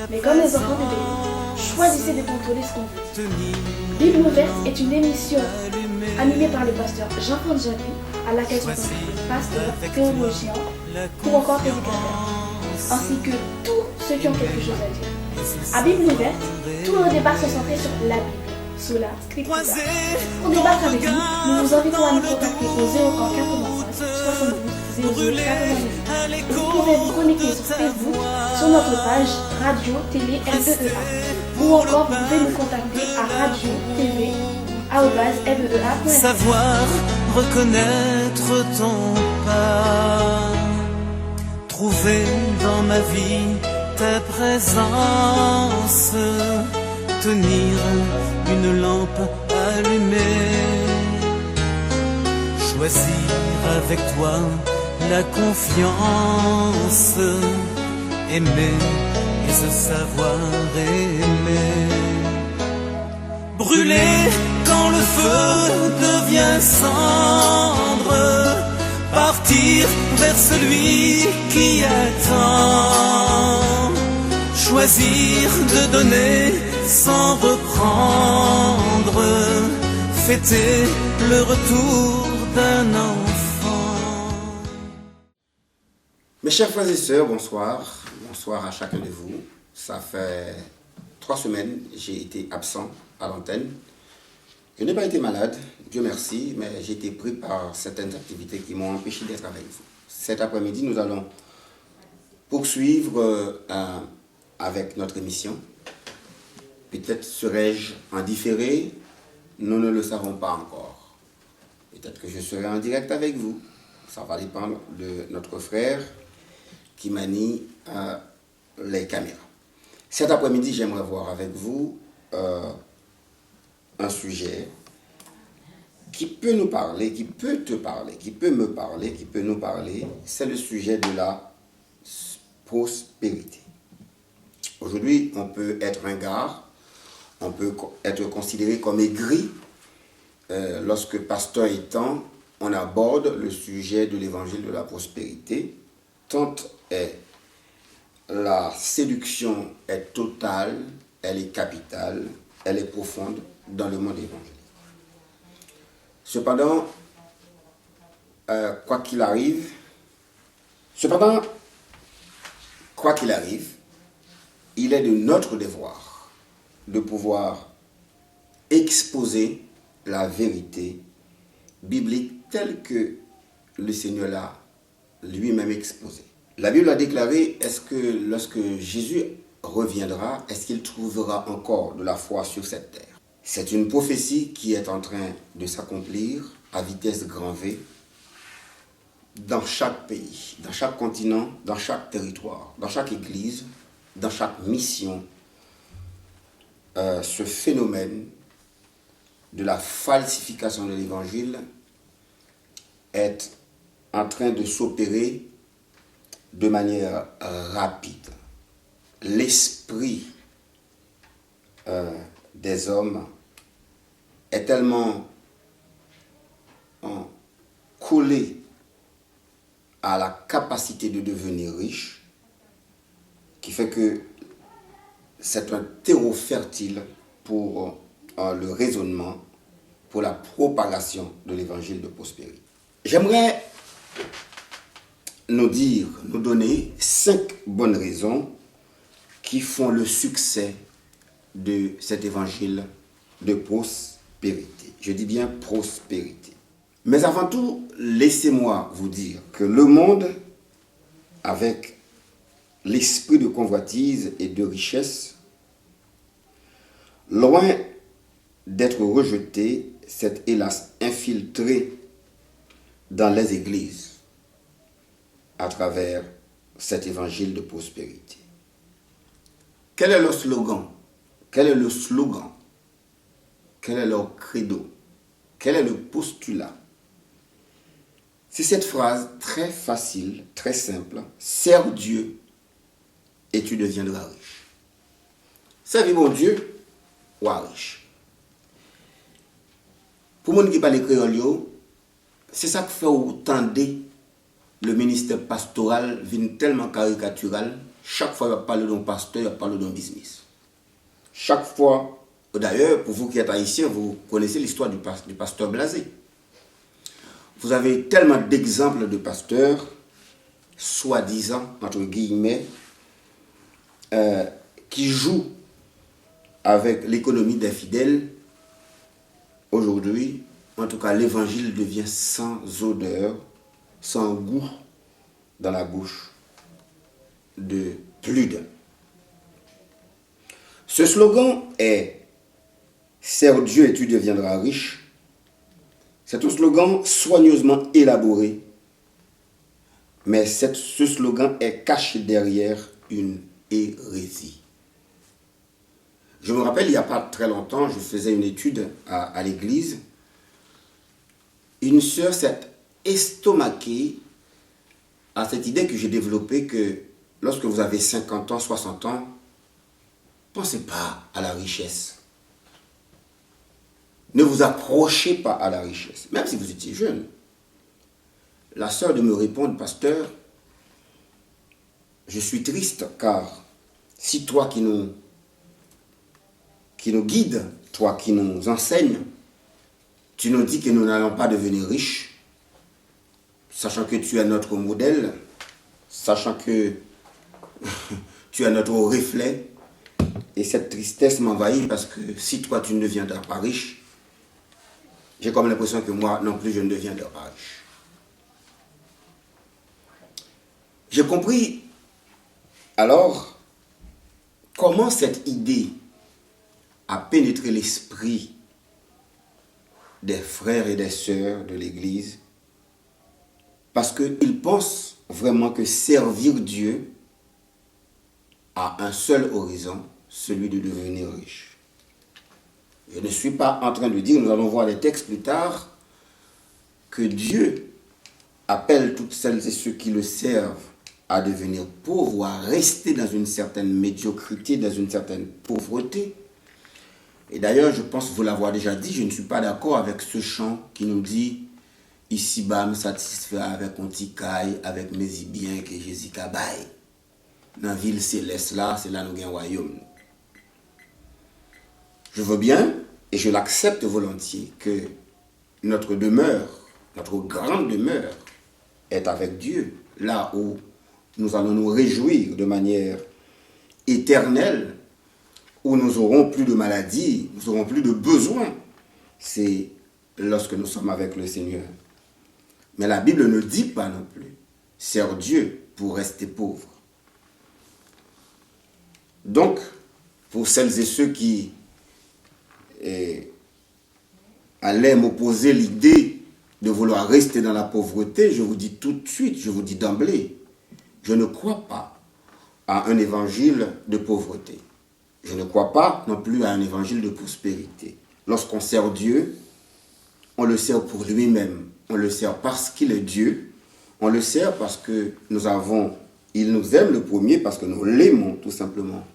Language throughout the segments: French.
Mais comme les enfants d'Ébénie, choisissez de contrôler ce qu'on vous dit. Bible ouverte est une émission animée par le pasteur Jean-Paul Jacquet, à laquelle sont invités pasteurs, théologiens ou encore prédicateurs, ainsi que tous ceux qui ont quelque chose à dire. À Bible ouverte, tous nos débats sont centrés sur la Bible, Sola Scriptura. Pour débattre avec nous, nous vous invitons à nous contacter au 01 85 72 00 98. Vous pouvez vous connecter sur Facebook, sur notre page Radio Télé MEEA, ou encore vous pouvez nous contacter à radio-tv@mea.fr. Savoir reconnaître ton pas, trouver dans ma vie ta présence, tenir une lampe allumée, choisir avec toi la confiance, aimer et se savoir aimer, brûler quand le feu devient cendre, partir vers celui qui attend, choisir de donner sans reprendre, fêter le retour d'un enfant. Mes chers frères et sœurs, bonsoir. Bonsoir à chacun de vous. Ça fait 3 semaines, j'ai été absent à l'antenne. Je n'ai pas été malade, Dieu merci, mais j'ai été pris par certaines activités qui m'ont empêché d'être avec vous. Cet après-midi, nous allons poursuivre avec notre émission. Peut-être serai-je en différé, nous ne le savons pas encore. Peut-être que je serai en direct avec vous. Ça va dépendre de notre frère qui manie les caméras. Cet après-midi, j'aimerais voir avec vous un sujet qui peut nous parler, qui peut te parler, qui peut me parler, qui peut nous parler. C'est le sujet de la prospérité. Aujourd'hui, on peut être ringard, on peut être considéré comme aigri lorsque pasteur étant, on aborde le sujet de l'évangile de la prospérité. Tant est la séduction est totale, elle est capitale, elle est profonde dans le monde évangélique. Cependant, quoi qu'il arrive, il est de notre devoir de pouvoir exposer la vérité biblique telle que le Seigneur l'a lui-même exposée. La Bible a déclaré, est-ce que lorsque Jésus reviendra, est-ce qu'il trouvera encore de la foi sur cette terre? C'est une prophétie qui est en train de s'accomplir à vitesse grand V dans chaque pays, dans chaque continent, dans chaque territoire, dans chaque église, dans chaque mission. Ce phénomène de la falsification de l'évangile est en train de s'opérer de manière rapide. L'esprit des hommes est tellement collé à la capacité de devenir riche qui fait que c'est un terreau fertile pour le raisonnement, pour la propagation de l'évangile de prospérité. J'aimerais nous donner 5 bonnes raisons qui font le succès de cet évangile de prospérité. Je dis bien prospérité. Mais avant tout, laissez-moi vous dire que le monde, avec l'esprit de convoitise et de richesse, loin d'être rejeté, s'est hélas infiltré dans les églises à travers cet évangile de prospérité. Quel est leur slogan? Quel est le slogan? Quel est leur credo? Quel est le postulat? C'est cette phrase très facile, très simple. Sers Dieu et tu deviendras riche. Servez mon Dieu ou riche. Pour les gens qui parlent créole, c'est ça qui fait autant le ministère pastoral vient tellement caricatural chaque fois, il va parler d'un pasteur, il va parler d'un business. Chaque fois, d'ailleurs, pour vous qui êtes haïtiens, vous connaissez l'histoire du pasteur Blasé. Vous avez tellement d'exemples de pasteurs, soi-disant, entre guillemets, qui jouent avec l'économie des fidèles. Aujourd'hui, en tout cas, l'évangile devient sans odeur, sans goût dans la bouche de plus d'un. Ce slogan est « Sers Dieu et tu deviendras riche ». C'est un slogan soigneusement élaboré, mais ce slogan est caché derrière une hérésie. Je me rappelle, il n'y a pas très longtemps, je faisais une étude à l'église. Une sœur s'est estomaquée à cette idée que j'ai développée que lorsque vous avez 50 ans, 60 ans, pensez pas à la richesse. Ne vous approchez pas à la richesse, même si vous étiez jeune. La sœur de me répondre, pasteur, je suis triste car si toi qui nous guides, toi qui nous enseignes, tu nous dis que nous n'allons pas devenir riches, sachant que tu es notre modèle, sachant que tu es notre reflet, et cette tristesse m'envahit parce que si toi tu ne deviendras pas riche, j'ai comme l'impression que moi non plus je ne deviendrai pas riche. J'ai compris alors comment cette idée a pénétré l'esprit des frères et des sœurs de l'Église, parce qu'ils pensent vraiment que servir Dieu a un seul horizon, celui de devenir riche. Je ne suis pas en train de dire, nous allons voir les textes plus tard, que Dieu appelle toutes celles et ceux qui le servent à devenir pauvres ou à rester dans une certaine médiocrité, dans une certaine pauvreté. Et d'ailleurs, je pense vous l'avoir déjà dit, je ne suis pas d'accord avec ce chant qui nous dit « Ici-bas, me satisfait avec un petit caille, avec mes biens que Jésus cabaye. Dans la ville céleste là, c'est là nous gagnons royaume. » Je veux bien, et je l'accepte volontiers, que notre demeure, notre grande demeure, est avec Dieu, là où nous allons nous réjouir de manière éternelle, où nous n'aurons plus de maladies, nous n'aurons plus de besoins. C'est lorsque nous sommes avec le Seigneur. Mais la Bible ne dit pas non plus, sers Dieu pour rester pauvre. Donc, pour celles et ceux qui allaient m'opposer l'idée de vouloir rester dans la pauvreté, je vous dis tout de suite, je vous dis d'emblée, je ne crois pas à un évangile de pauvreté. Je ne crois pas non plus à un évangile de prospérité. Lorsqu'on sert Dieu, on le sert pour lui-même. On le sert parce qu'il est Dieu. On le sert parce que il nous aime le premier, parce que nous l'aimons tout simplement.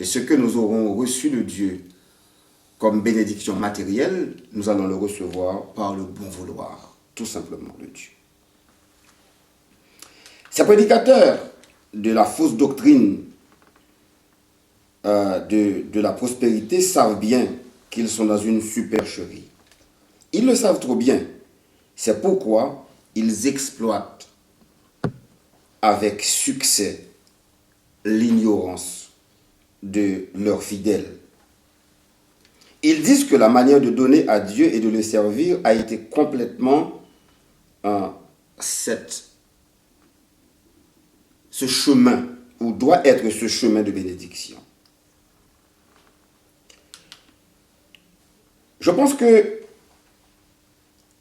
Et ce que nous aurons reçu de Dieu comme bénédiction matérielle, nous allons le recevoir par le bon vouloir, tout simplement, de Dieu. Ces prédicateurs de la fausse doctrine de la prospérité savent bien qu'ils sont dans une supercherie. Ils le savent trop bien. C'est pourquoi ils exploitent avec succès l'ignorance de leurs fidèles. Ils disent que la manière de donner à Dieu et de le servir a été complètement ce chemin, ou doit être ce chemin de bénédiction. Je pense que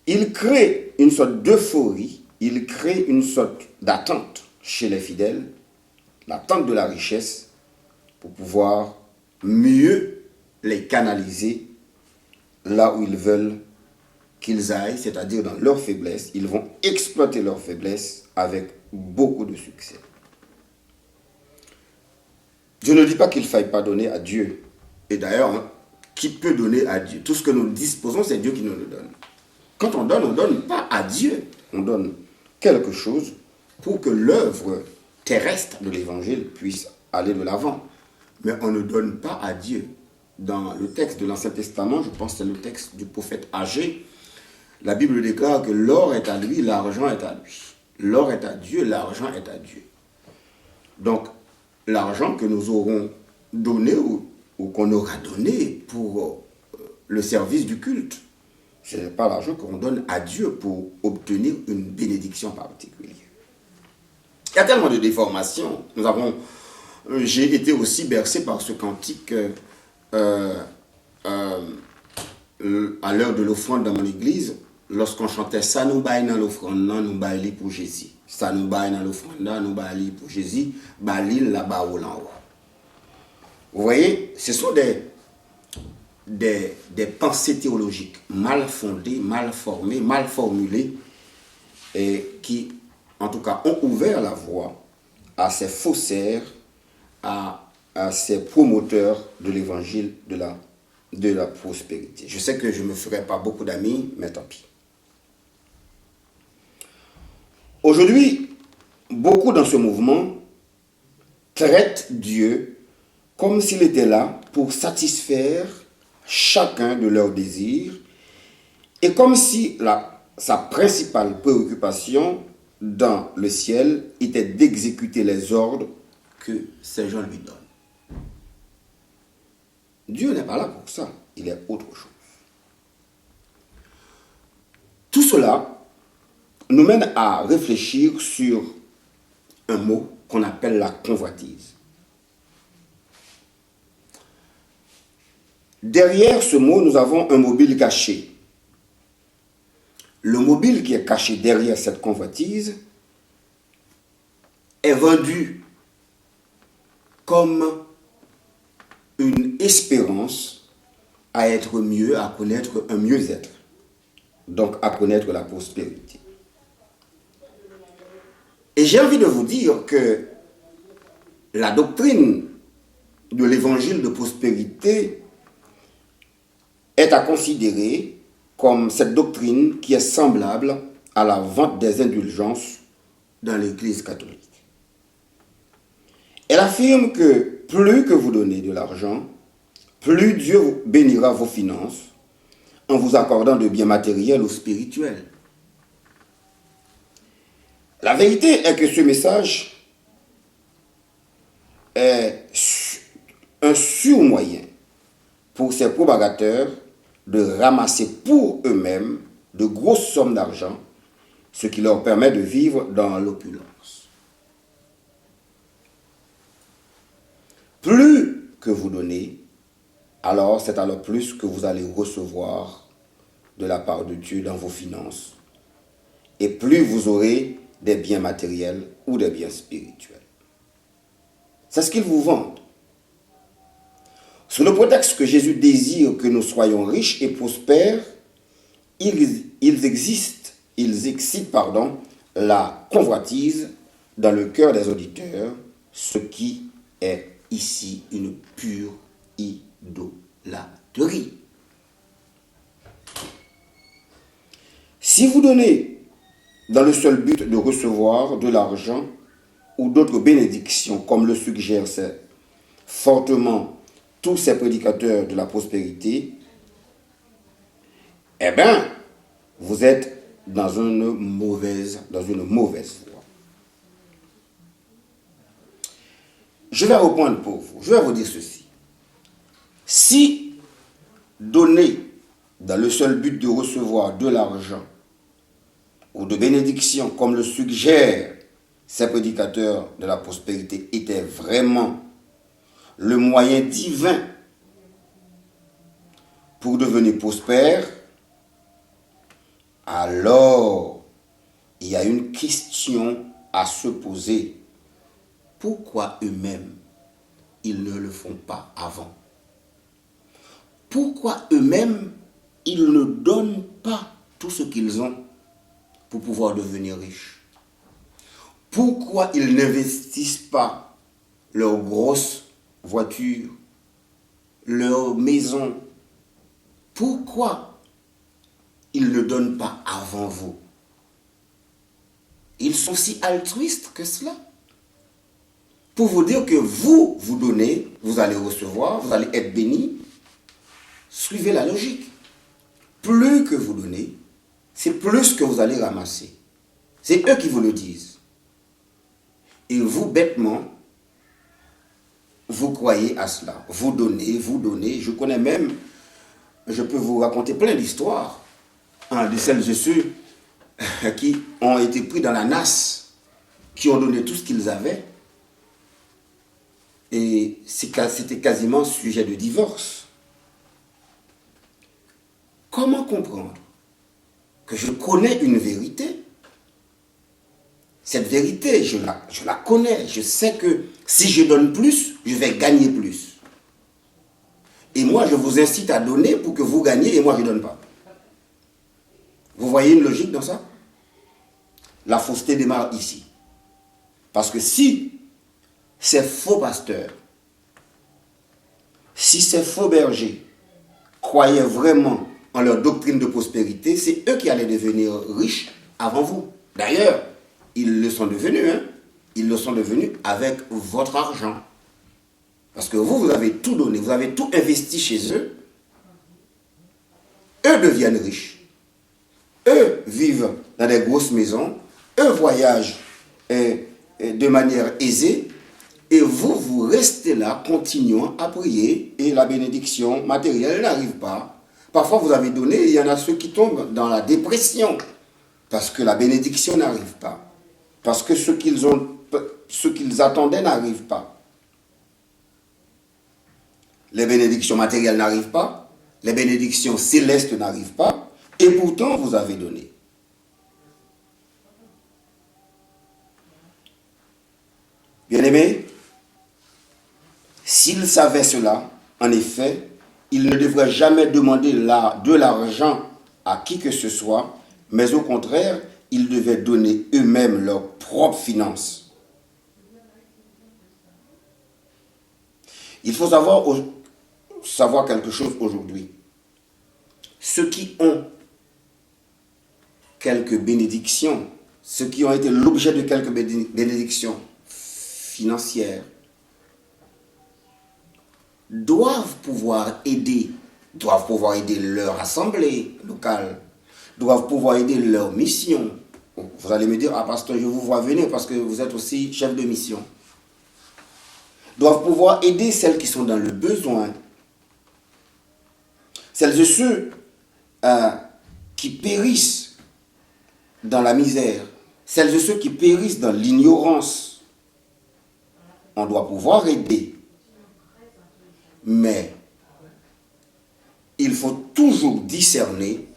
il crée une sorte d'euphorie, il crée une sorte d'attente chez les fidèles, l'attente de la richesse, pour pouvoir mieux les canaliser là où ils veulent qu'ils aillent, c'est-à-dire dans leur faiblesse. Ils vont exploiter leur faiblesse avec beaucoup de succès. Je ne dis pas qu'il ne faille pas donner à Dieu. Et d'ailleurs, qui peut donner à Dieu? Tout ce que nous disposons, c'est Dieu qui nous le donne. Quand on donne pas à Dieu. On donne quelque chose pour que l'œuvre terrestre de l'évangile puisse aller de l'avant. Mais on ne donne pas à Dieu. Dans le texte de l'Ancien Testament, je pense que c'est le texte du prophète Agé, la Bible déclare que l'or est à lui, l'argent est à lui. L'or est à Dieu, l'argent est à Dieu. Donc, l'argent que nous aurons donné ou qu'on aura donné pour le service du culte, ce n'est pas l'argent qu'on donne à Dieu pour obtenir une bénédiction particulière. Il y a tellement de déformations. J'ai été aussi bercé par ce cantique à l'heure de l'offrande dans mon église, lorsqu'on chantait « Ça nous baille dans l'offrande, nous baille pour Jésus. Ça nous baille dans l'offrande, nous baille pour Jésus. Baille là-bas ou là-haut. » Vous voyez, ce sont des pensées théologiques mal fondées, mal formées, mal formulées, et qui, en tout cas, ont ouvert la voie à ces faussaires, à ces promoteurs de l'évangile de la prospérité. Je sais que je ne me ferai pas beaucoup d'amis, mais tant pis. Aujourd'hui, beaucoup dans ce mouvement traitent Dieu comme s'il était là pour satisfaire chacun de leurs désirs et comme si sa principale préoccupation dans le ciel était d'exécuter les ordres que ces gens lui donnent. Dieu n'est pas là pour ça, il est autre chose. Tout cela nous mène à réfléchir sur un mot qu'on appelle la convoitise. Derrière ce mot, nous avons un mobile caché. Le mobile qui est caché derrière cette convoitise est vendu comme une espérance à être mieux, à connaître un mieux-être, donc à connaître la prospérité. Et j'ai envie de vous dire que la doctrine de l'évangile de prospérité est à considérer comme cette doctrine qui est semblable à la vente des indulgences dans l'Église catholique. Elle affirme que plus que vous donnez de l'argent, plus Dieu bénira vos finances en vous accordant de biens matériels ou spirituels. La vérité est que ce message est un surmoyen pour ces propagateurs de ramasser pour eux-mêmes de grosses sommes d'argent, ce qui leur permet de vivre dans l'opulence. Plus que vous donnez, alors c'est alors plus que vous allez recevoir de la part de Dieu dans vos finances. Et plus vous aurez des biens matériels ou des biens spirituels. C'est ce qu'ils vous vendent. Sous le prétexte que Jésus désire que nous soyons riches et prospères, ils excitent la convoitise dans le cœur des auditeurs, ce qui est ici une pure idolâtrie. Si vous donnez dans le seul but de recevoir de l'argent ou d'autres bénédictions, comme le suggèrent fortement tous ces prédicateurs de la prospérité, eh bien, vous êtes dans une mauvaise voie. Je vais reprendre pour vous. Je vais vous dire ceci. Si donner dans le seul but de recevoir de l'argent ou de bénédictions, comme le suggèrent ces prédicateurs de la prospérité, était vraiment le moyen divin pour devenir prospère, alors il y a une question à se poser. Pourquoi eux-mêmes, ils ne le font pas avant? Pourquoi eux-mêmes, ils ne donnent pas tout ce qu'ils ont pour pouvoir devenir riches? Pourquoi ils n'investissent pas leurs grosses voitures, leurs maisons? Pourquoi ils ne donnent pas avant vous? Ils sont si altruistes que cela? pour vous dire que vous donnez, vous allez recevoir, vous allez être béni. Suivez la logique. Plus que vous donnez, c'est plus que vous allez ramasser. C'est eux qui vous le disent. Et vous, bêtement, vous croyez à cela. Vous donnez. Je connais même, je peux vous raconter plein d'histoires de celles et ceux qui ont été pris dans la nasse, qui ont donné tout ce qu'ils avaient. Et c'était quasiment sujet de divorce. Comment comprendre que je connais une vérité? Cette vérité, je la connais. Je sais que si je donne plus, je vais gagner plus. Et moi, je vous incite à donner pour que vous gagniez et moi, je ne donne pas. Vous voyez une logique dans ça? La fausseté démarre ici. Parce que si ces faux pasteurs, si ces faux bergers croyaient vraiment en leur doctrine de prospérité, c'est eux qui allaient devenir riches avant vous. D'ailleurs, ils le sont devenus. Ils le sont devenus avec votre argent. Parce que vous avez tout donné, vous avez tout investi chez eux. Eux deviennent riches. Eux vivent dans des grosses maisons. Eux voyagent de manière aisée. Et vous restez là, continuant à prier. Et la bénédiction matérielle n'arrive pas. Parfois, vous avez donné, et il y en a ceux qui tombent dans la dépression. Parce que la bénédiction n'arrive pas. Parce que ce qu'ils attendaient n'arrive pas. Les bénédictions matérielles n'arrivent pas. Les bénédictions célestes n'arrivent pas. Et pourtant, vous avez donné. Bien-aimés, s'ils savaient cela, en effet, ils ne devraient jamais demander de l'argent à qui que ce soit, mais au contraire, ils devaient donner eux-mêmes leurs propres finances. Il faut savoir quelque chose aujourd'hui. Ceux qui ont quelques bénédictions, ceux qui ont été l'objet de quelques bénédictions financières, doivent pouvoir aider leur assemblée locale, doivent pouvoir aider leur mission. Vous allez me dire, ah pasteur, je vous vois venir parce que vous êtes aussi chef de mission. Doivent pouvoir aider celles qui sont dans le besoin. Celles et ceux qui périssent dans la misère. Celles et ceux qui périssent dans l'ignorance. On doit pouvoir aider. Mais il faut toujours discerner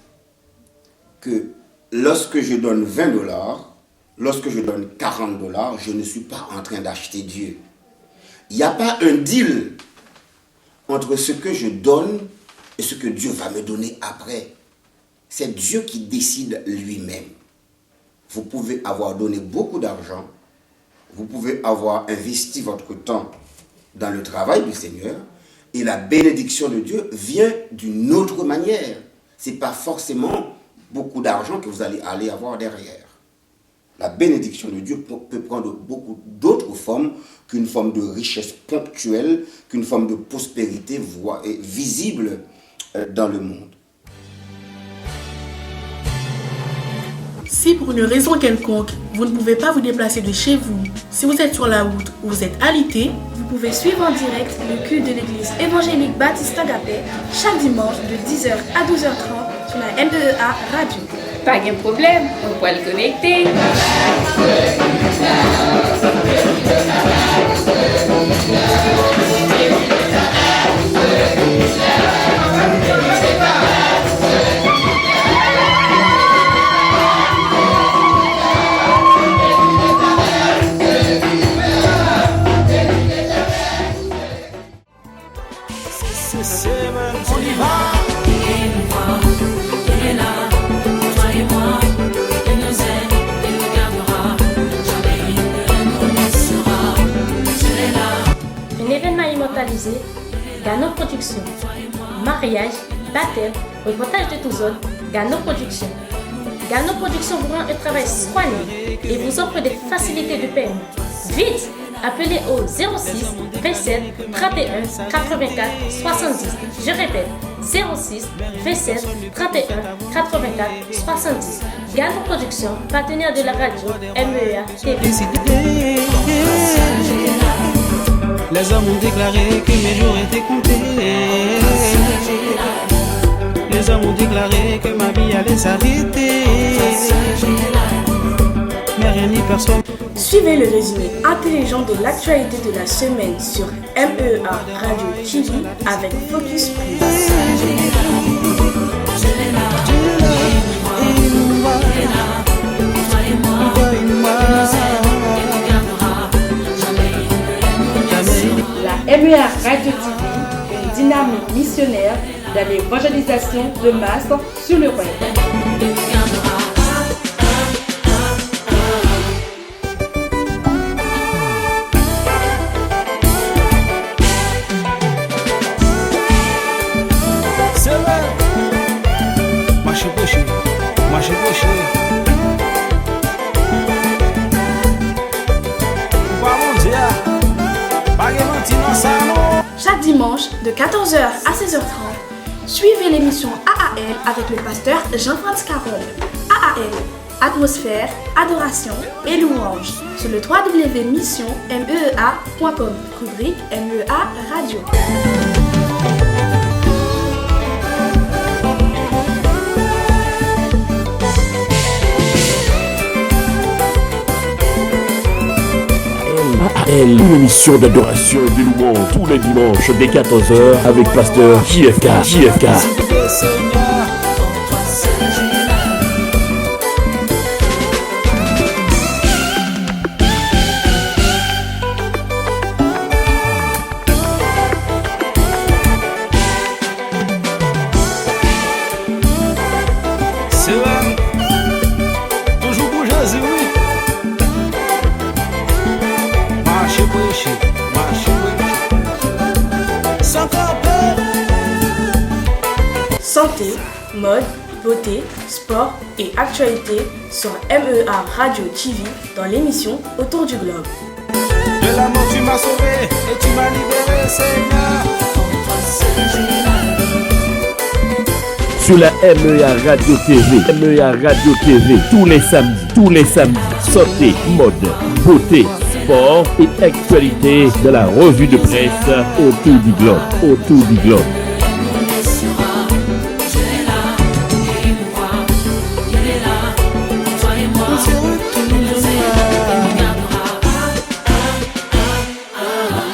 que lorsque je donne 20 $, lorsque je donne 40 $, je ne suis pas en train d'acheter Dieu. Il n'y a pas un deal entre ce que je donne et ce que Dieu va me donner après. C'est Dieu qui décide lui-même. Vous pouvez avoir donné beaucoup d'argent, vous pouvez avoir investi votre temps dans le travail du Seigneur, et la bénédiction de Dieu vient d'une autre manière. Ce n'est pas forcément beaucoup d'argent que vous allez avoir derrière. La bénédiction de Dieu peut prendre beaucoup d'autres formes qu'une forme de richesse ponctuelle, qu'une forme de prospérité visible dans le monde. Si pour une raison quelconque, vous ne pouvez pas vous déplacer de chez vous, si vous êtes sur la route ou vous êtes alité, vous pouvez suivre en direct le culte de l'église évangélique Baptiste Agapé chaque dimanche de 10h à 12h30 sur la M2EA Radio. Pas de problème, on peut le connecter. On y va. Il nous voit, il est là, toi et moi. Il nous aide, il nous gardera. Jamais il ne nous laissera. Tu es là. Un événement immortalisé, Gano Productions. Mariage, baptême, reportage de tous autres, Gano Productions. Gano Productions vous rend un travail soigné et vous offre des facilités de paiement. Vite! appelez au 06 27 31 84 70. Je répète, 06 27 31 84 70. Gano Production, partenaire de la radio MEA TV. Les hommes ont déclaré que mes jours étaient comptés. Les hommes ont déclaré que ma vie allait s'arrêter. Mais rien ni personne. Suivez le résumé intelligent de l'actualité de la semaine sur MEA Radio TV avec Focus Plus. La MEA Radio TV, une dynamique missionnaire dans l'évangélisation de masse sur le web. Chaque dimanche de 14h à 16h30, suivez l'émission AAL avec le pasteur Jean-François Carole. AAL, atmosphère, adoration et louange sur le www.missionmea.com, rubrique MEA Radio. Une émission d'adoration et de louange tous les dimanches dès 14h avec pasteur JFK. C'est vrai, toujours pour Jésus, oui. Santé, mode, beauté, sport et actualité sur MEA Radio TV dans l'émission Autour du Globe. De la mort tu m'as sauvé et tu m'as libéré, Seigneur. Sur la MEA Radio TV, MEA Radio TV, tous les samedis, santé, mode, beauté, sport et actualité de la revue de presse Autour du Globe.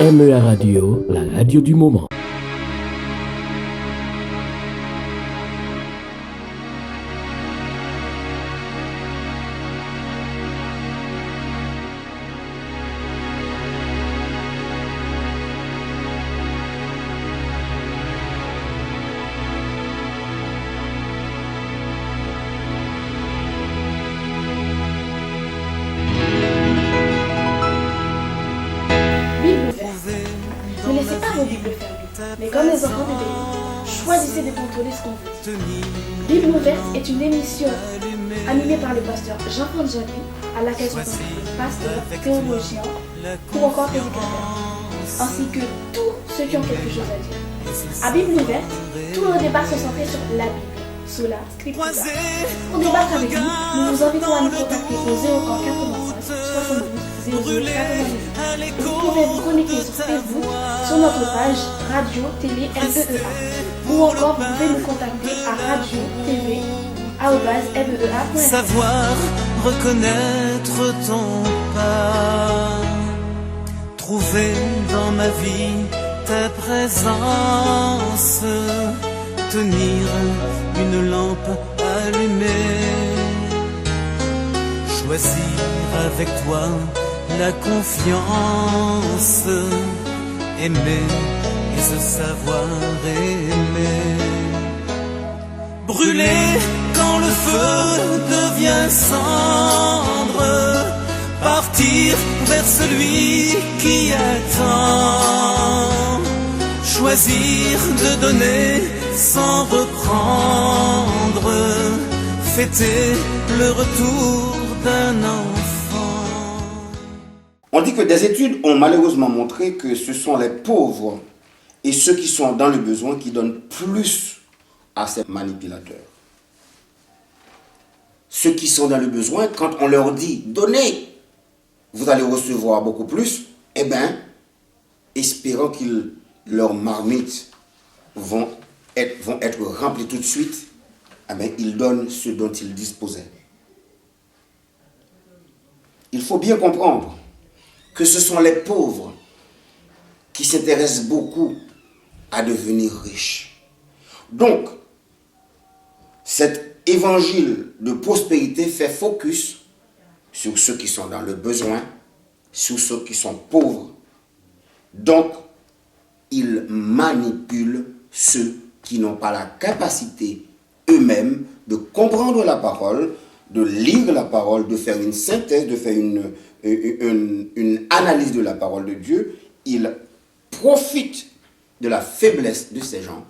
MEA Radio, la radio du moment. Ne laissez pas vos Bibles fermées, mais comme les enfants de Béni, choisissez de contrôler ce qu'on vous dit. Bible ouverte est une émission animée par le pasteur Jean-François Japi, à laquelle sont invités pasteurs, théologiens ou encore prédicateurs, ainsi que tous ceux qui ont quelque chose à dire. À Bible ouverte, tous nos débats sont centrés sur la Bible, sola scriptura. Pour débattre avec nous, nous vous invitons à nous contacter au 01 85 72 00 98. Vous pouvez vous connecter sur Facebook, sur notre page Radio Télé MEA, ou encore vous pouvez nous contacter à radio-tv@mea.fr. Savoir reconnaître ton pas, trouver dans ma vie ta présence, tenir une lampe allumée, choisir avec toi la confiance, aimer et se savoir aimer. Brûler quand le feu devient cendre, partir vers celui qui attend, choisir de donner sans reprendre, fêter le retour d'un enfant. On On dit que des études ont malheureusement montré que ce sont les pauvres et ceux qui sont dans le besoin qui donnent plus à ces manipulateurs. Ceux qui sont dans le besoin, quand on leur dit « donnez », vous allez recevoir beaucoup plus, eh bien, espérant que leurs marmites vont être remplies tout de suite, eh bien, ils donnent ce dont ils disposaient. Il faut bien comprendre que ce sont les pauvres qui s'intéressent beaucoup à devenir riches. Donc, cet évangile de prospérité fait focus sur ceux qui sont dans le besoin, sur ceux qui sont pauvres. Donc, il manipule ceux qui n'ont pas la capacité eux-mêmes de comprendre la parole, de lire la parole, de faire une synthèse, de faire une analyse de la parole de Dieu. Il profite de la faiblesse de ces gens.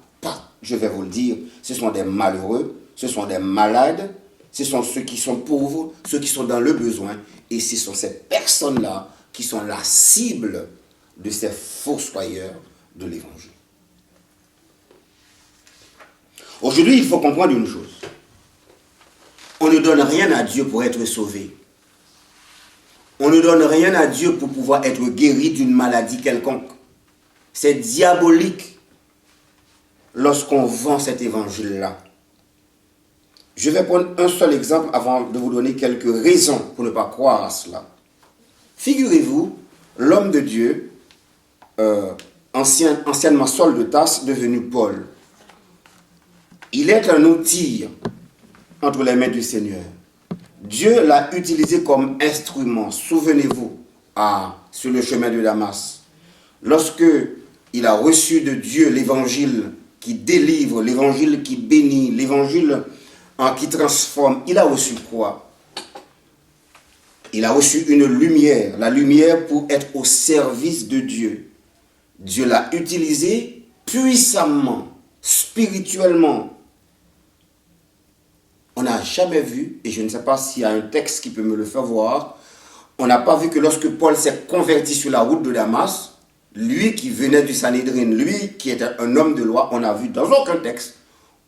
Je vais vous le dire, ce sont des malheureux, ce sont des malades, ce sont ceux qui sont pauvres, ceux qui sont dans le besoin, et ce sont ces personnes-là qui sont la cible de ces fossoyeurs de l'évangile. Aujourd'hui, il faut comprendre une chose. On ne donne rien à Dieu pour être sauvé. On ne donne rien à Dieu pour pouvoir être guéri d'une maladie quelconque. C'est diabolique lorsqu'on vend cet évangile-là. Je vais prendre un seul exemple avant de vous donner quelques raisons pour ne pas croire à cela. Figurez-vous, l'homme de Dieu, anciennement Saul de Tarse, devenu Paul. Il est un outil entre les mains du Seigneur. Dieu l'a utilisé comme instrument. Souvenez-vous, sur le chemin de Damas, lorsque il a reçu de Dieu l'évangile qui délivre, l'évangile qui bénit, l'évangile qui transforme, il a reçu quoi? Il a reçu une lumière, la lumière pour être au service de Dieu. Dieu l'a utilisé puissamment, spirituellement. On n'a jamais vu, et je ne sais pas s'il y a un texte qui peut me le faire voir, on n'a pas vu que lorsque Paul s'est converti sur la route de Damas, lui qui venait du Sanhédrin, lui qui était un homme de loi, on n'a vu dans aucun texte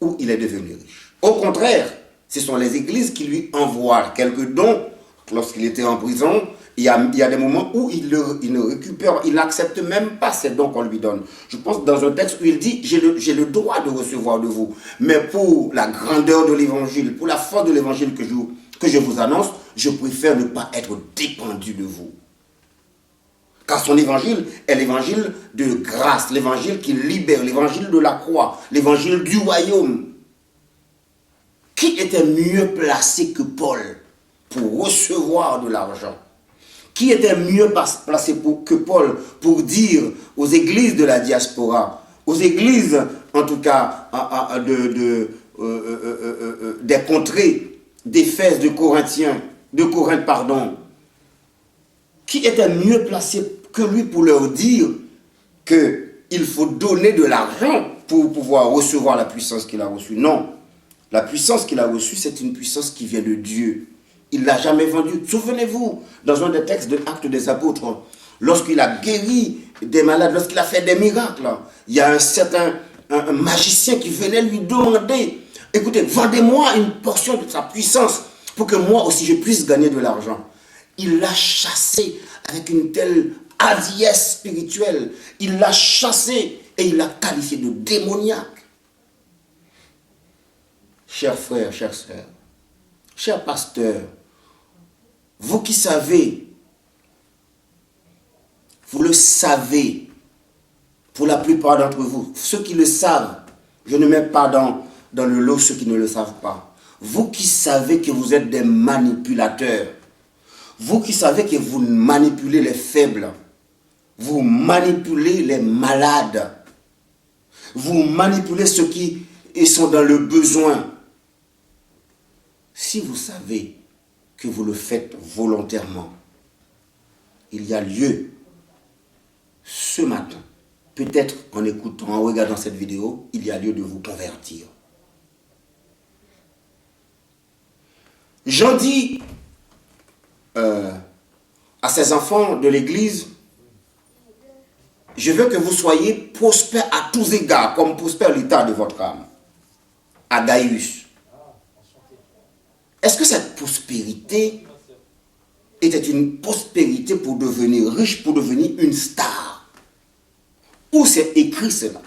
où il est devenu riche. Au contraire, ce sont les églises qui lui envoient quelques dons. Lorsqu'il était en prison, il y a des moments où il ne récupère, il n'accepte même pas ces dons qu'on lui donne. Je pense dans un texte où il dit, j'ai le droit de recevoir de vous, mais pour la grandeur de l'évangile, pour la force de l'évangile que je vous annonce, je préfère ne pas être dépendu de vous. Car son évangile est l'évangile de grâce, l'évangile qui libère, l'évangile de la croix, l'évangile du royaume. Qui était mieux placé que Paul pour recevoir de l'argent? Qui était mieux placé que Paul pour dire aux églises de la diaspora, aux églises en tout cas des contrées, d'Éphèse, de Corinthe, pardon. Qui était mieux placé que lui pour leur dire qu'il faut donner de l'argent pour pouvoir recevoir la puissance qu'il a reçue? Non. La puissance qu'il a reçue, c'est une puissance qui vient de Dieu. Il ne l'a jamais vendue. Souvenez-vous, dans un des textes de Actes des Apôtres, lorsqu'il a guéri des malades, lorsqu'il a fait des miracles, il y a un certain magicien qui venait lui demander, écoutez, vendez-moi une portion de sa puissance pour que moi aussi je puisse gagner de l'argent. Il l'a chassé avec une telle hardiesse spirituelle. Il l'a chassé et il l'a qualifié de démoniaque. Chers frères, chères sœurs, chers pasteurs, vous qui savez, vous le savez, pour la plupart d'entre vous, ceux qui le savent, je ne mets pas dans le lot ceux qui ne le savent pas. Vous qui savez que vous êtes des manipulateurs, vous qui savez que vous manipulez les faibles, vous manipulez les malades, vous manipulez ceux qui sont dans le besoin. Si vous savez que vous le faites volontairement, il y a lieu, ce matin, peut-être en écoutant, en regardant cette vidéo, il y a lieu de vous convertir. Jean dit à ces enfants de l'Église, je veux que vous soyez prospères à tous égards, comme prospère l'état de votre âme. À Gaius. Est-ce que cette prospérité était une prospérité pour devenir riche, pour devenir une star? Où c'est écrit cela?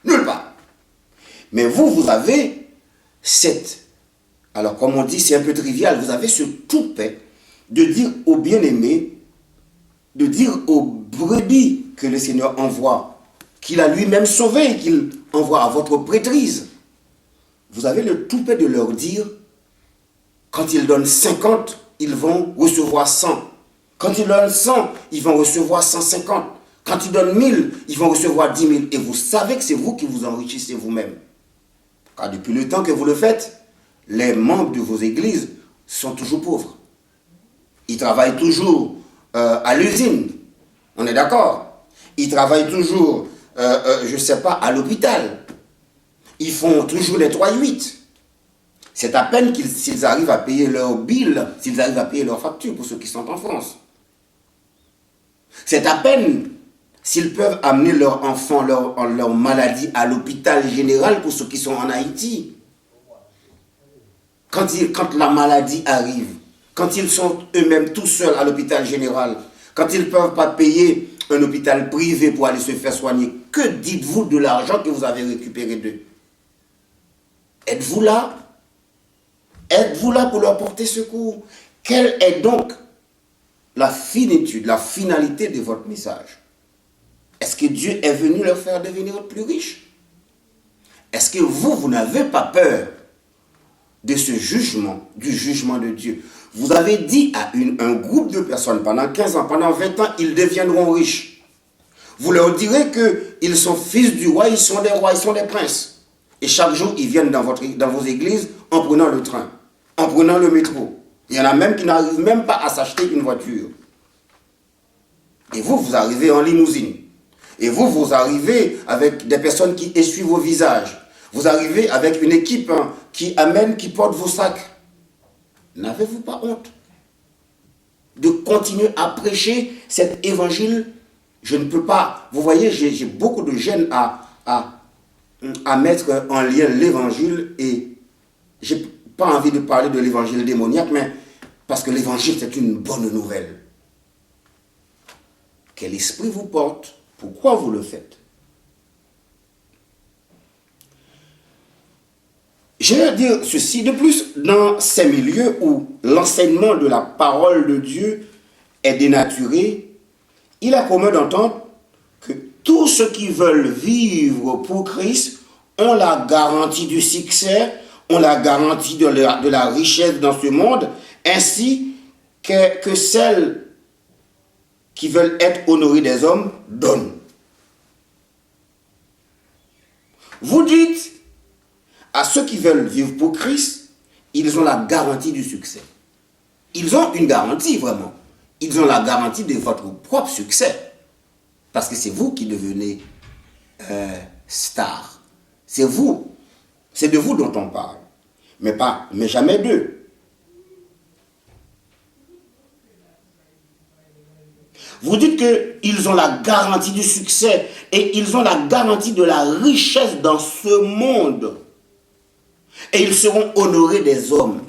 Nulle part. Mais vous avez cette... Alors, comme on dit, c'est un peu trivial. Vous avez ce toupet de dire aux bien-aimés, de dire aux brebis que le Seigneur envoie, qu'il a lui-même sauvé et qu'il envoie à votre prêtrise. Vous avez le toupet de leur dire, quand ils donnent 50, ils vont recevoir 100. Quand ils donnent 100, ils vont recevoir 150. Quand ils donnent 1000, ils vont recevoir 10 000. Et vous savez que c'est vous qui vous enrichissez vous-même. Car depuis le temps que vous le faites, les membres de vos églises sont toujours pauvres. Ils travaillent toujours à l'usine. On est d'accord? Ils travaillent toujours, je ne sais pas, à l'hôpital. Ils font toujours les 3-8. C'est à peine s'ils arrivent à payer leurs billes, s'ils arrivent à payer leurs factures pour ceux qui sont en France. C'est à peine s'ils peuvent amener leurs enfants, leur maladie à l'hôpital général pour ceux qui sont en Haïti. Quand la maladie arrive, quand ils sont eux-mêmes tout seuls à l'hôpital général, quand ils ne peuvent pas payer un hôpital privé pour aller se faire soigner, que dites-vous de l'argent que vous avez récupéré d'eux? Êtes-vous là? Êtes-vous là pour leur porter secours? Quelle est donc la finitude, la finalité de votre message? Est-ce que Dieu est venu leur faire devenir plus riches? Est-ce que vous n'avez pas peur de ce jugement, du jugement de Dieu? Vous avez dit à un groupe de personnes, pendant 15 ans, pendant 20 ans, ils deviendront riches. Vous leur direz qu'ils sont fils du roi, ils sont des rois, ils sont des princes. Et chaque jour, ils viennent dans vos églises en prenant le train, en prenant le métro. Il y en a même qui n'arrivent même pas à s'acheter une voiture. Et vous arrivez en limousine. Et vous arrivez avec des personnes qui essuient vos visages. Vous arrivez avec une équipe qui porte vos sacs. N'avez-vous pas honte de continuer à prêcher cet évangile? Je ne peux pas. Vous voyez, j'ai beaucoup de gêne à mettre en lien l'évangile, et je n'ai pas envie de parler de l'évangile démoniaque, mais parce que l'évangile, c'est une bonne nouvelle. Quel esprit vous porte? Pourquoi vous le faites? Je vais dire ceci de plus, dans ces milieux où l'enseignement de la parole de Dieu est dénaturé, il est commun d'entendre que tous ceux qui veulent vivre pour Christ ont la garantie du succès, ont la garantie de la richesse dans ce monde, ainsi que celles qui veulent être honorées des hommes donnent. Vous dites à ceux qui veulent vivre pour Christ, ils ont la garantie du succès. Ils ont une garantie, vraiment. Ils ont la garantie de votre propre succès. Parce que c'est vous qui devenez star. C'est vous. C'est de vous dont on parle. Mais jamais d'eux. Vous dites qu'ils ont la garantie du succès et ils ont la garantie de la richesse dans ce monde. Et ils seront honorés des hommes.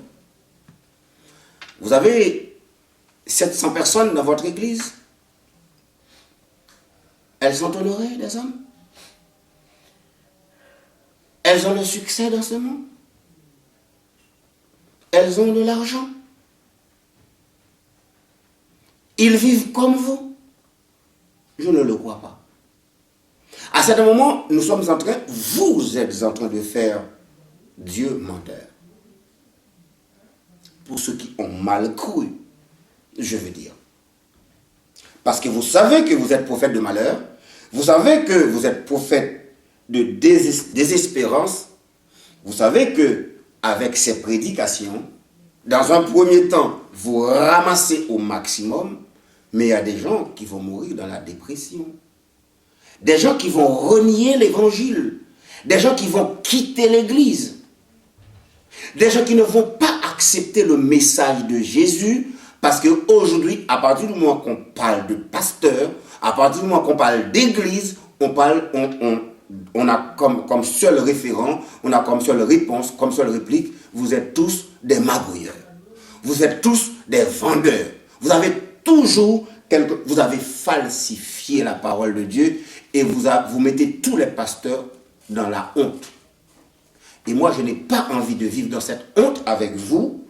Vous avez 700 personnes dans votre église. Elles sont honorées des hommes. Elles ont le succès dans ce monde. Elles ont de l'argent. Ils vivent comme vous. Je ne le crois pas. À certain moment, vous êtes en train de faire Dieu menteur. Pour ceux qui ont mal cru, je veux dire. Parce que vous savez que vous êtes prophète de malheur, vous savez que vous êtes prophète de désespérance, vous savez que avec ces prédications, dans un premier temps, vous ramassez au maximum, mais il y a des gens qui vont mourir dans la dépression. Des gens qui vont renier l'évangile. Des gens qui vont quitter l'église. Des gens qui ne vont pas accepter le message de Jésus Parce qu'aujourd'hui, à partir du moment qu'on parle de pasteur, à partir du moment qu'on parle d'église, on a comme seul référent, on a comme seule réponse, comme seule réplique, vous êtes tous des magouilleurs. Vous êtes tous des vendeurs. Vous avez falsifié la parole de Dieu et vous mettez tous les pasteurs dans la honte. Et moi, je n'ai pas envie de vivre dans cette honte avec vous.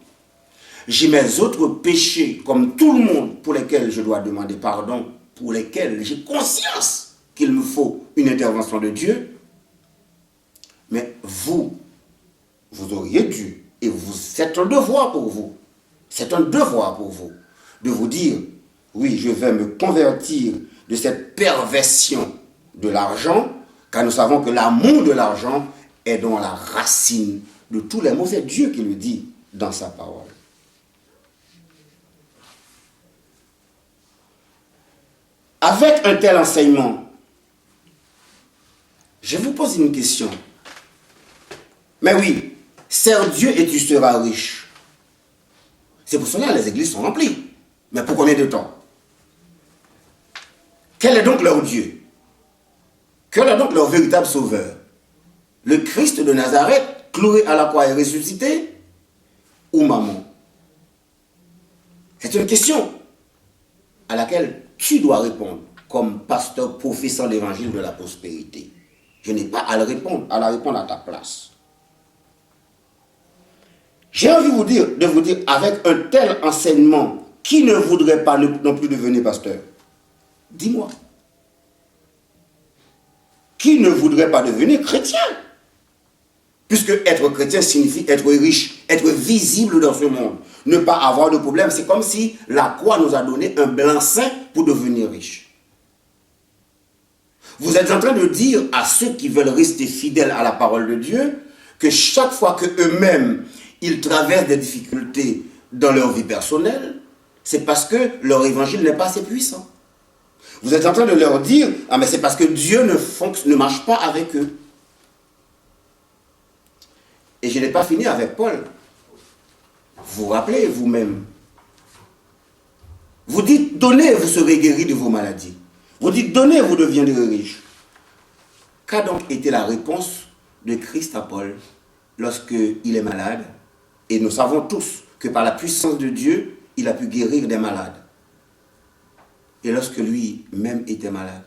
J'ai mes autres péchés, comme tout le monde, pour lesquels je dois demander pardon, pour lesquels j'ai conscience qu'il me faut une intervention de Dieu. Mais vous auriez dû, et c'est un devoir pour vous, c'est un devoir pour vous, de vous dire, oui, je vais me convertir de cette perversion de l'argent, car nous savons que l'amour de l'argent est dans la racine de tous les maux. C'est Dieu qui le dit dans sa parole. Avec un tel enseignement, je vous pose une question. Mais oui, sers Dieu et tu seras riche. C'est pour cela que les églises sont remplies. Mais pour combien de temps? Quel est donc leur Dieu? Quel est donc leur véritable sauveur? Le Christ de Nazareth, cloué à la croix et ressuscité, ou Mammon? C'est une question à laquelle tu dois répondre comme pasteur professant l'évangile de la prospérité. Je n'ai pas à la répondre à ta place. J'ai envie de vous dire, avec un tel enseignement, qui ne voudrait pas non plus devenir pasteur? Dis-moi. Qui ne voudrait pas devenir chrétien? Puisque être chrétien signifie être riche, être visible dans ce monde, ne pas avoir de problème. C'est comme si la croix nous a donné un blanc-seing pour devenir riche. Vous êtes en train de dire à ceux qui veulent rester fidèles à la parole de Dieu que chaque fois qu'eux-mêmes ils traversent des difficultés dans leur vie personnelle, c'est parce que leur évangile n'est pas assez puissant. Vous êtes en train de leur dire, ah mais c'est parce que Dieu ne marche pas avec eux. Et je n'ai pas fini avec Paul. Vous vous rappelez vous-même. Vous dites, donnez, vous serez guéris de vos maladies. Vous dites, donnez, vous deviendrez riches. Qu'a donc été la réponse de Christ à Paul lorsqu'il est malade? Et nous savons tous que par la puissance de Dieu, il a pu guérir des malades. Et lorsque lui-même était malade,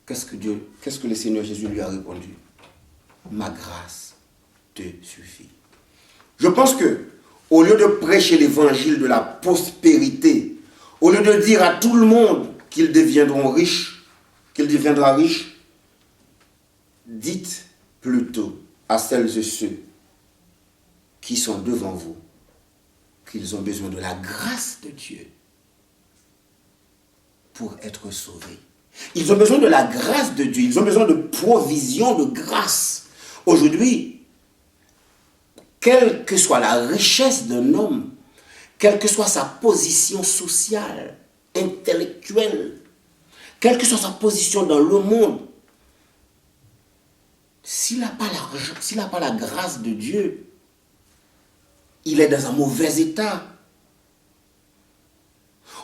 qu'est-ce que le Seigneur Jésus lui a répondu? Ma grâce te suffit. Je pense que, au lieu de prêcher l'évangile de la prospérité, au lieu de dire à tout le monde qu'ils deviendront riches, qu'il deviendra riche, dites plutôt à celles et ceux qui sont devant vous qu'ils ont besoin de la grâce de Dieu pour être sauvés. Ils ont besoin de la grâce de Dieu, ils ont besoin de provision, de grâce. Aujourd'hui, quelle que soit la richesse d'un homme, quelle que soit sa position sociale, intellectuelle, quelle que soit sa position dans le monde, s'il n'a pas l'argent, s'il n'a pas la grâce de Dieu, il est dans un mauvais état.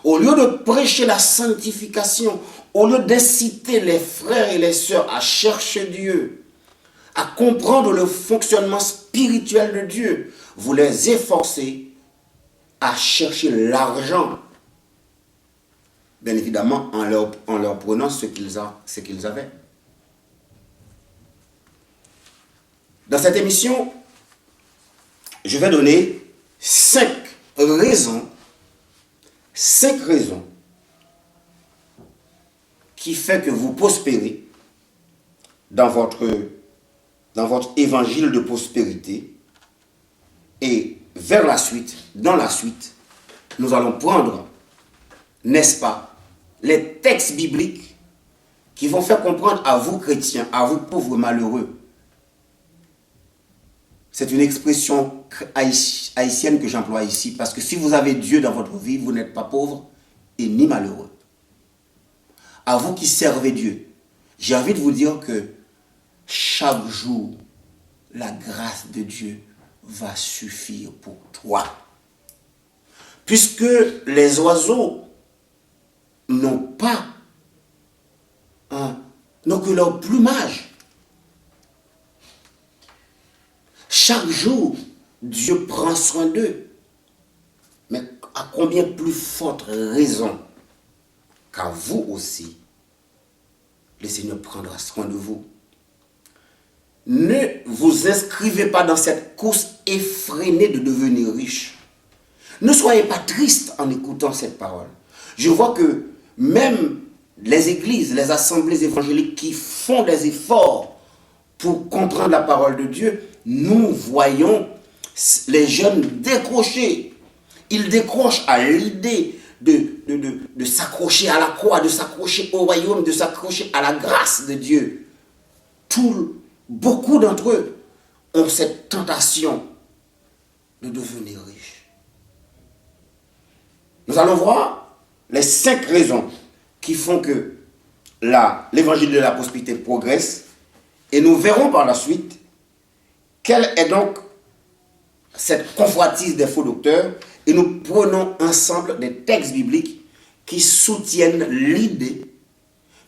Au lieu de prêcher la sanctification, au lieu d'inciter les frères et les sœurs à chercher Dieu, à comprendre le fonctionnement spirituel de Dieu, vous les efforcez à chercher l'argent, bien évidemment en leur prenant ce qu'ils avaient. Dans cette émission, je vais donner 5 raisons qui font que vous prospérez dans votre évangile de prospérité. Et dans la suite, nous allons prendre, n'est-ce pas, les textes bibliques qui vont faire comprendre à vous chrétiens, à vous pauvres malheureux. C'est une expression haïtienne que j'emploie ici, parce que si vous avez Dieu dans votre vie, vous n'êtes pas pauvre et ni malheureux. À vous qui servez Dieu, j'ai envie de vous dire que chaque jour, la grâce de Dieu va suffire pour toi. puisque les oiseaux n'ont pas, n'ont que leur plumage. Chaque jour, Dieu prend soin d'eux. Mais à combien plus forte raison qu'à vous aussi, le Seigneur prendra soin de vous. Ne vous inscrivez pas dans cette course effrénée de devenir riche. Ne soyez pas triste en écoutant cette parole. Je vois que même les églises, les assemblées évangéliques qui font des efforts pour comprendre la parole de Dieu, nous voyons les jeunes décrocher. Ils décrochent à l'idée de s'accrocher à la croix, de s'accrocher au royaume, de s'accrocher à la grâce de Dieu. Beaucoup d'entre eux ont cette tentation de devenir riches. Nous allons voir les 5 raisons qui font que l'évangile de la prospérité progresse, et nous verrons par la suite quelle est donc cette convoitise des faux docteurs, et nous prenons ensemble des textes bibliques qui soutiennent l'idée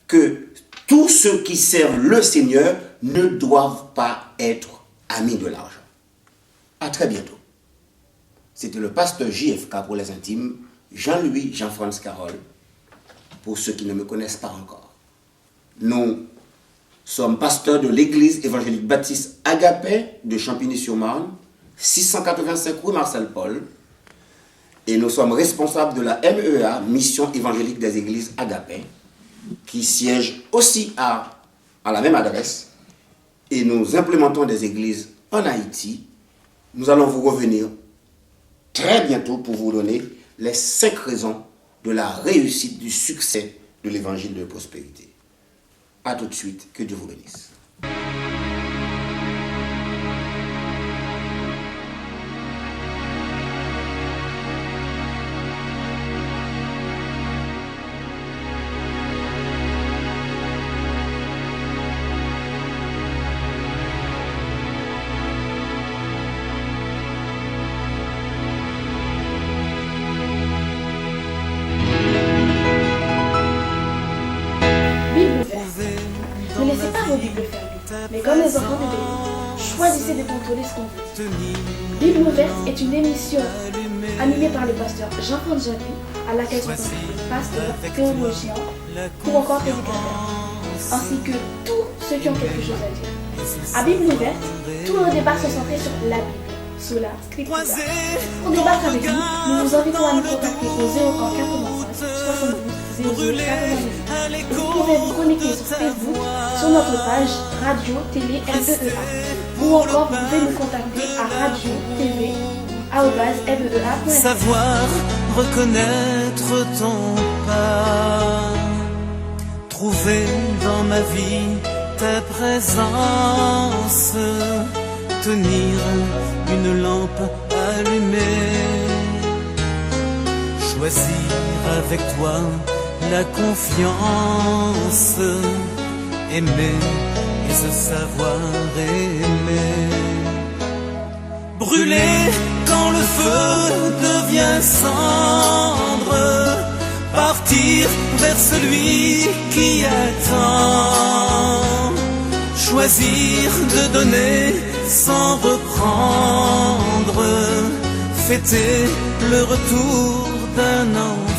que tous ceux qui servent le Seigneur ne doivent pas être amis de l'argent. À très bientôt. C'était le pasteur JFK pour les intimes, Jean-Louis-Jean-France Carole, pour ceux qui ne me connaissent pas encore. Nous sommes pasteurs de l'église évangélique baptiste Agapé de Champigny-sur-Marne, 685 rue Marcel Paul, et nous sommes responsables de la MEA, Mission évangélique des églises Agapé, qui siège aussi à la même adresse, et nous implémentons des églises en Haïti. Nous allons vous revenir très bientôt pour vous donner les 5 raisons de la réussite, du succès de l'évangile de prospérité. A tout de suite, que Dieu vous bénisse. Ne laissez pas vos Bibles fermées, mais comme les enfants de béni, choisissez de contrôler ce qu'on vous dit. Bible ouverte est une émission animée par le pasteur Jean-François Japi, à laquelle sont invités pasteurs, théologiens ou encore prédicateurs, ainsi que tous ceux qui ont quelque chose à dire. À Bible ouverte, tous nos débats sont centrés sur la Bible, sola scriptura. Pour débattre avec nous, nous vous invitons à nous contacter au 01 85 72 00 98. Vous pouvez vous connecter sur Facebook, sur notre page Radio Télé MEEA, ou encore vous pouvez nous contacter à radio tv @MEEA.fr. Savoir reconnaître ton pas, trouver dans ma vie ta présence, tenir une lampe allumée, choisir avec toi la confiance, aimer et se savoir aimer, brûler quand le feu devient cendre, partir vers celui qui attend, choisir de donner sans reprendre, fêter le retour d'un enfant.